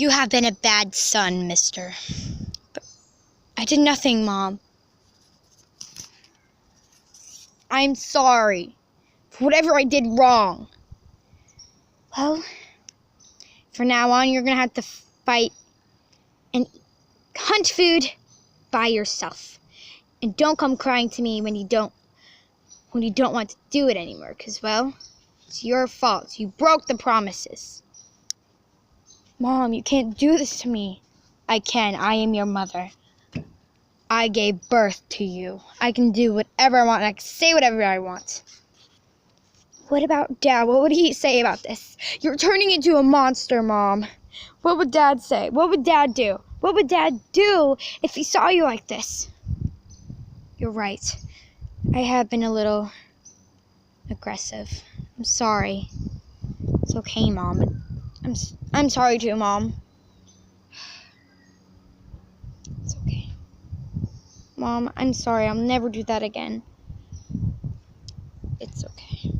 You have been a bad son, mister. But I did nothing, Mom. I'm sorry for whatever I did wrong. Well, from now on, you're going to have to fight and hunt food by yourself. And don't come crying to me when you don't want to do it anymore, because, well, it's your fault. You broke the promises. Mom, you can't do this to me. I can. I am your mother. I gave birth to you. I can do whatever I want, and I can say whatever I want. What about Dad? What would he say about this? You're turning into a monster, Mom. What would Dad say? What would Dad do? What would Dad do if he saw you like this? You're right. I have been a little aggressive. I'm sorry. It's okay, Mom. I'm sorry too, Mom. It's okay. Mom, I'm sorry. I'll never do that again. It's okay.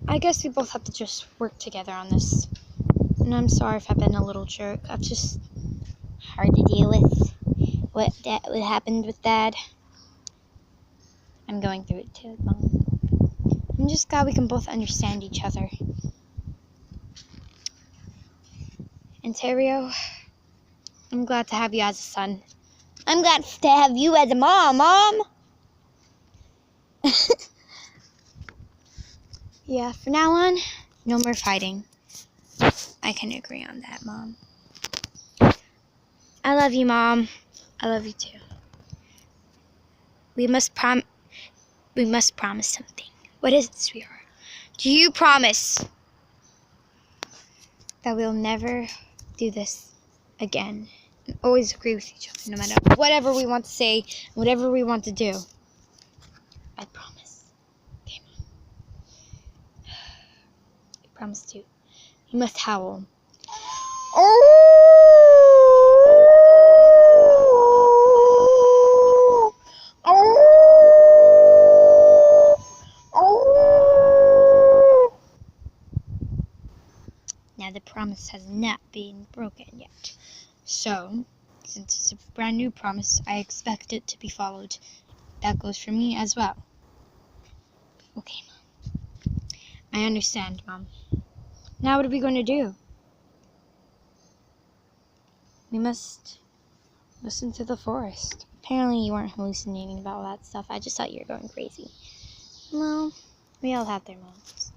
I guess we both have to just work together on this. And I'm sorry if I've been a little jerk. I've just hard to deal with what happened with Dad. I'm going through it too, Mom. I'm just glad we can both understand each other. And Terrio, I'm glad to have you as a son. I'm glad to have you as a Mom. Yeah, from now on, no more fighting. I can agree on that, Mom. I love you, Mom. I love you too. We must promise something. What is it, sweetheart? Do you promise that we'll never do this again and always agree with each other, no matter whatever we want to say, whatever we want to do? I promise. Okay, Mom. I promise to. You must howl. Now the promise has not been broken yet. So, since it's a brand new promise, I expect it to be followed. That goes for me as well. Okay, Mom. I understand, Mom. Now what are we going to do? We must listen to the forest. Apparently you weren't hallucinating about all that stuff. I just thought you were going crazy. Well, we all have their moments.